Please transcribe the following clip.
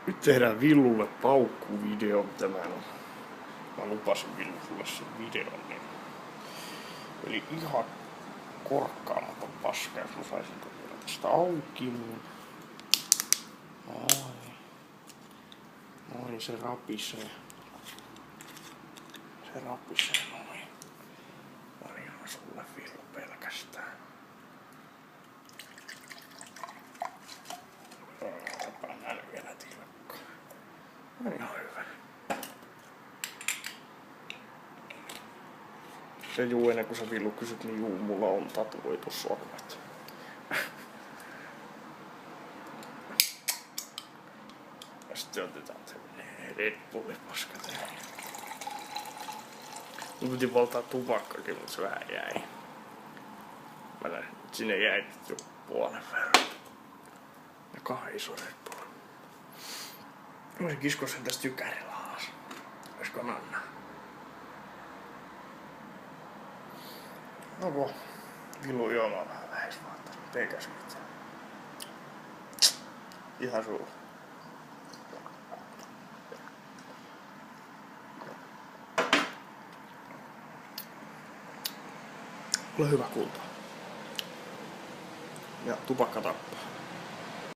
Nyt tehdään Villulle paukkuvideo. Mä lupasin Villulle sen videon. Niin. Eli ihan korkkaamaton paska, jos mä saisin vielä tästä auki. Niin. Noin se rapisee. Se rapisee noin. Varjaan sulle Villu pelkästään. Pannaan vielä tilkkaan. On ihan hyvä. Se juu, ennen kuin sä Villu kysyt, niin juu, mulla on tatuoitu sormet. Ja sitten otetaan tämmönen Red Bulli paska tähän. Mun piti polttaa tupakkakin, mutta se vähän jäi. Mä näin, sinne jäi jo puolen verran. Ja kahden iso Red Bull. Mä voisin kiskoa sen tästä jykärillä alas. Oisko Nanna? No kun Villu juomaan vähän vähäisvaatteet, eikäs mitään. Ihan sulla. Ole hyvä kulta. Ja tupakka tappaa.